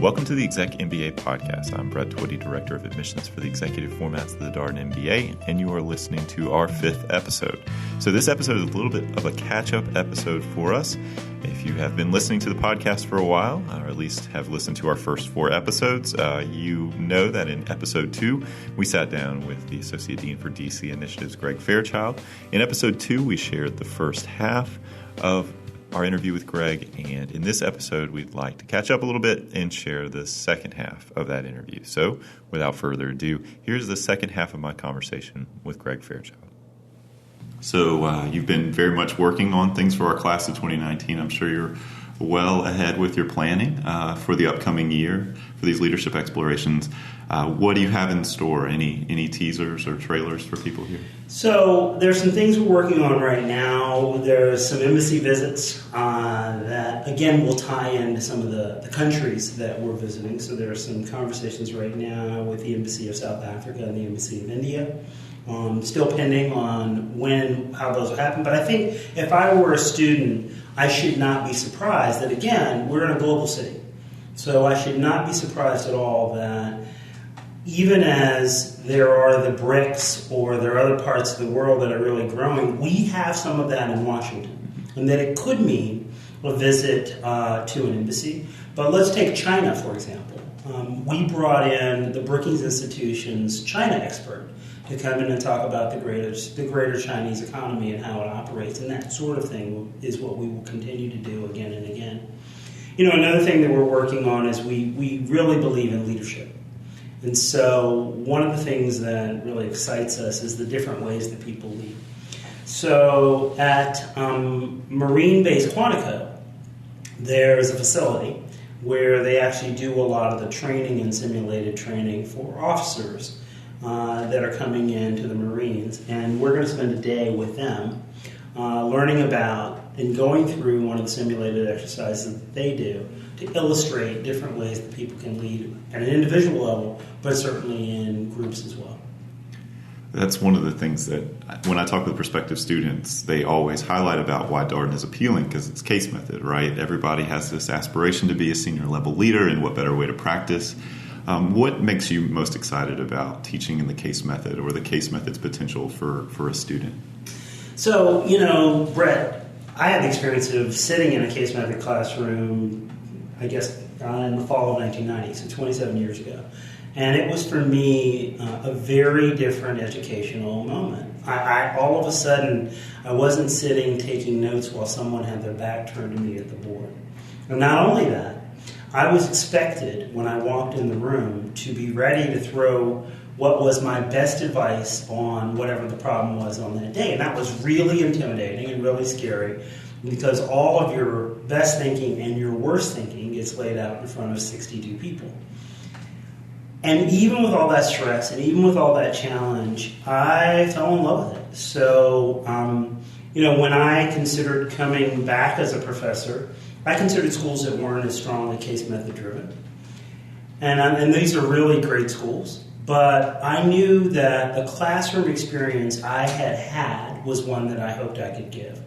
Welcome to the ExecMBA Podcast. I'm Brett Twitty, Director of Admissions for the Executive Formats of the Darden MBA, and you are listening to our 5th episode. So this episode is a little bit of a catch-up episode for us. If you have been listening to the podcast for a while, or at least have listened to our first 4 episodes, you know that in episode 2, we sat down with the Associate Dean for DC Initiatives, Greg Fairchild. In episode 2, we shared the first half of our interview with Greg, and in this episode, we'd like to catch up a little bit and share the second half of that interview. So, without further ado, here's the second half of my conversation with Greg Fairchild. So, you've been very much working on things for our class of 2019. I'm sure you're well ahead with your planning for the upcoming year for these leadership explorations. What do you have in store? Any teasers or trailers for people here? So there's some things we're working on right now. There's some embassy visits that, again, will tie into some of the countries that we're visiting. So there are some conversations right now with the Embassy of South Africa and the Embassy of India. Still pending on how those will happen. But I think if I were a student, I should not be surprised that, again, we're in a global city. So I should not be surprised at all that even as there are the BRICS or there are other parts of the world that are really growing, we have some of that in Washington. And that it could mean a visit to an embassy. But let's take China, for example. We brought in the Brookings Institution's China expert to come in and talk about the greater Chinese economy and how it operates. And that sort of thing is what we will continue to do again and again. You know, another thing that we're working on is we really believe in leadership. And so one of the things that really excites us is the different ways that people lead. So at Marine Base Quantico, there's a facility where they actually do a lot of the training and simulated training for officers that are coming into the Marines. And we're going to spend a day with them learning about and going through one of the simulated exercises that they do to illustrate different ways that people can lead at an individual level, but certainly in groups as well. That's one of the things that when I talk with prospective students, they always highlight about why Darden is appealing, because it's case method, right? Everybody has this aspiration to be a senior level leader, and what better way to practice? What makes you most excited about teaching in the case method or the case method's potential for a student? So, you know, Brett, I had the experience of sitting in a case method classroom, I guess, in the fall of 1990, so 27 years ago. And it was, for me, a very different educational moment. I all of a sudden, I wasn't sitting taking notes while someone had their back turned to me at the board. And not only that, I was expected, when I walked in the room, to be ready to throw what was my best advice on whatever the problem was on that day. And that was really intimidating and really scary, because all of your best thinking and your worst thinking gets laid out in front of 62 people. And even with all that stress and even with all that challenge, I fell in love with it. So, when I considered coming back as a professor, I considered schools that weren't as strongly case method driven. And these are really great schools. But I knew that the classroom experience I had was one that I hoped I could give.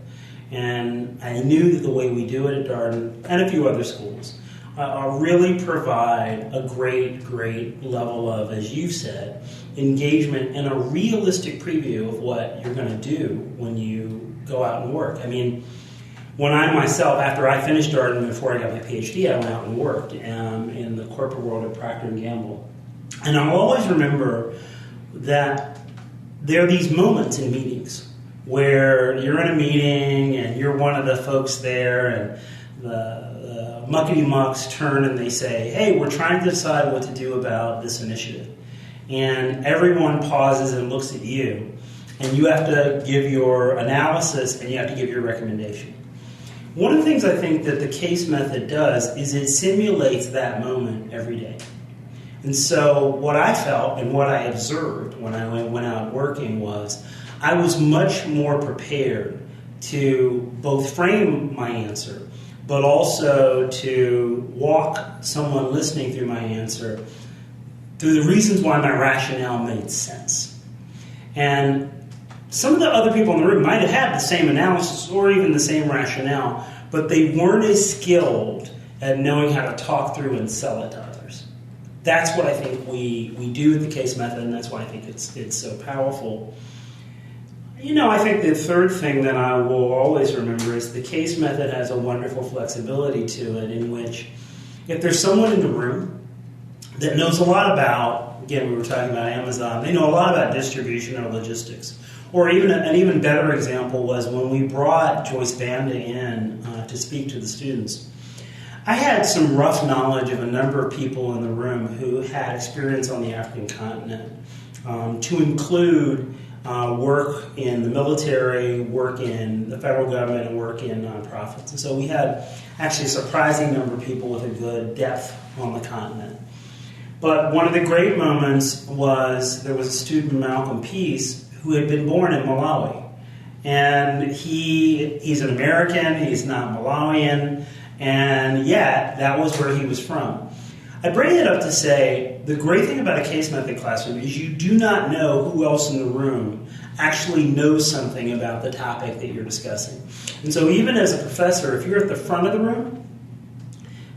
And I knew that the way we do it at Darden and a few other schools really provide a great level of, as you said, engagement and a realistic preview of what you're going to do when you go out and work. I mean, when I myself, after I finished Darden, before I got my PhD, I went out and worked in the corporate world at Procter & Gamble. And I'll always remember that there are these moments in meetings where you're in a meeting and you're one of the folks there, and the muckety-mucks turn and they say, hey, we're trying to decide what to do about this initiative. And everyone pauses and looks at you, and you have to give your analysis and you have to give your recommendation. One of the things I think that the case method does is it simulates that moment every day. And so what I felt and what I observed when I went out working was I was much more prepared to both frame my answer, but also to walk someone listening through my answer through the reasons why my rationale made sense. And some of the other people in the room might have had the same analysis or even the same rationale, but they weren't as skilled at knowing how to talk through and sell it to others. That's what I think we do with the case method, and that's why I think it's so powerful. I think the third thing that I will always remember is the case method has a wonderful flexibility to it, in which if there's someone in the room that knows a lot about, again, we were talking about Amazon, they know a lot about distribution or logistics. Or even an even better example was when we brought Joyce Banda in to speak to the students. I had some rough knowledge of a number of people in the room who had experience on the African continent, to include work in the military, work in the federal government, and work in nonprofits. And so we had actually a surprising number of people with a good depth on the continent. But one of the great moments was there was a student, Malcolm Peace, who had been born in Malawi. And he's an American, he's not Malawian, and yet that was where he was from. I bring it up to say the great thing about a case method classroom is you do not know who else in the room actually knows something about the topic that you're discussing. And so even as a professor, if you're at the front of the room,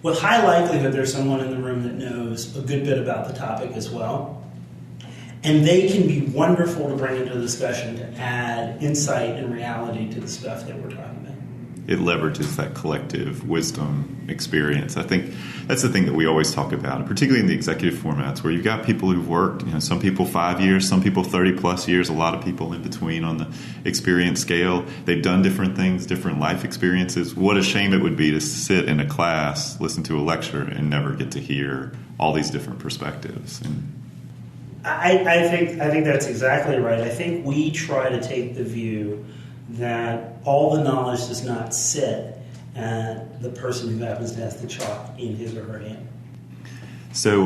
with high likelihood there's someone in the room that knows a good bit about the topic as well. And they can be wonderful to bring into the discussion to add insight and reality to the stuff that we're talking about. It leverages that collective wisdom experience. I think that's the thing that we always talk about, particularly in the executive formats, where you've got people who've worked, some people 5 years, some people 30 plus years, a lot of people in between on the experience scale. They've done different things, different life experiences. What a shame it would be to sit in a class, listen to a lecture, and never get to hear all these different perspectives. And I think that's exactly right. I think we try to take the view that all the knowledge does not sit at the person who happens to have the chalk in his or her hand. So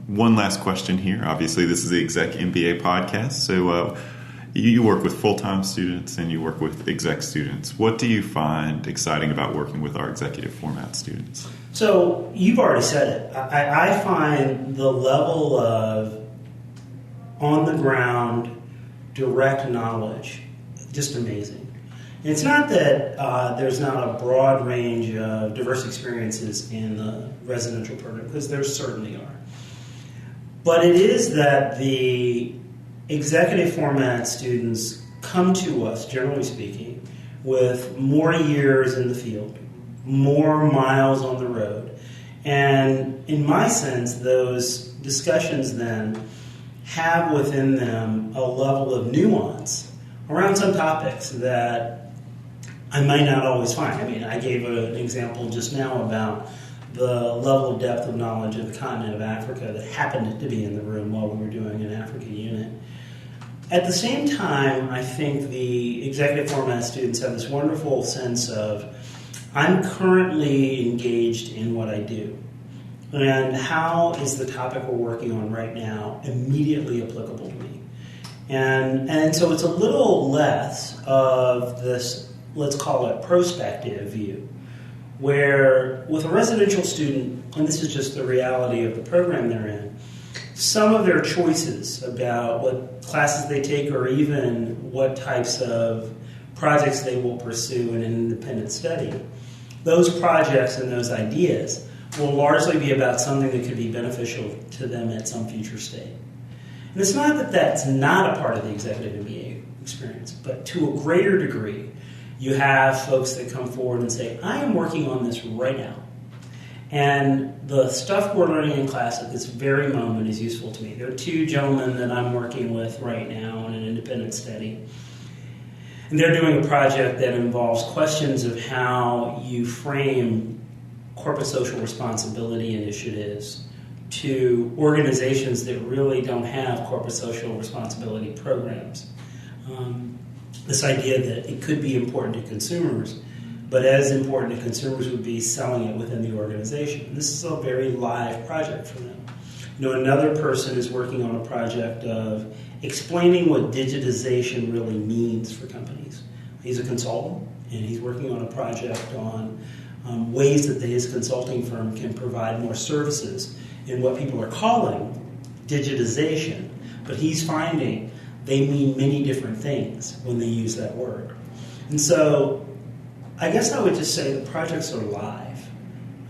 one last question here. Obviously, this is the ExecMBA Podcast. So you work with full-time students and you work with exec students. What do you find exciting about working with our executive format students? So you've already said it. I find the level of on-the-ground, direct knowledge just amazing. And it's not that there's not a broad range of diverse experiences in the residential program, because there certainly are. But it is that the executive format students come to us, generally speaking, with more years in the field, more miles on the road. And in my sense, those discussions then have within them a level of nuance around some topics that I might not always find. I mean, I gave an example just now about the level of depth of knowledge of the continent of Africa that happened to be in the room while we were doing an Africa unit. At the same time, I think the executive format students have this wonderful sense of, I'm currently engaged in what I do. And how is the topic we're working on right now immediately applicable to me? And so it's a little less of this, let's call it prospective view, where with a residential student, and this is just the reality of the program they're in, some of their choices about what classes they take or even what types of projects they will pursue in an independent study, those projects and those ideas will largely be about something that could be beneficial to them at some future state. And it's not that that's not a part of the executive MBA experience, but to a greater degree, you have folks that come forward and say, I am working on this right now. And the stuff we're learning in class at this very moment is useful to me. There are two gentlemen that I'm working with right now in an independent study. And they're doing a project that involves questions of how you frame corporate social responsibility initiatives to organizations that really don't have corporate social responsibility programs. This idea that it could be important to consumers, but as important to consumers would be selling it within the organization. And this is a very live project for them. Another person is working on a project of explaining what digitization really means for companies. He's a consultant, and he's working on a project on ways that his consulting firm can provide more services in what people are calling digitization. But he's finding they mean many different things when they use that word. And so I guess I would just say the projects are live.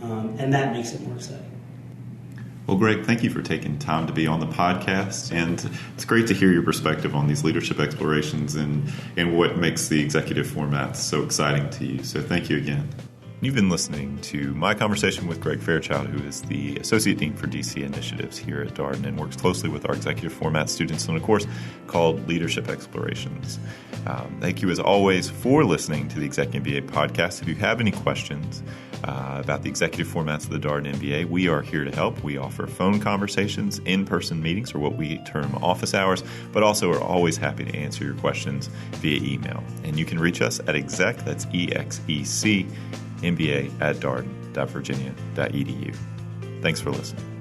and that makes it more exciting. Well, Greg, thank you for taking time to be on the podcast, and it's great to hear your perspective on these leadership explorations and what makes the executive format so exciting to you. So thank you again. You've been listening to my conversation with Greg Fairchild, who is the Associate Dean for DC Initiatives here at Darden and works closely with our executive format students on a course called Leadership Explorations. Thank you, as always, for listening to the ExecMBA Podcast. If you have any questions about the executive formats of the Darden MBA, we are here to help. We offer phone conversations, in-person meetings, or what we term office hours, but also are always happy to answer your questions via email. And you can reach us at exec, that's EXEC, MBA@darden.virginia.edu. Thanks for listening.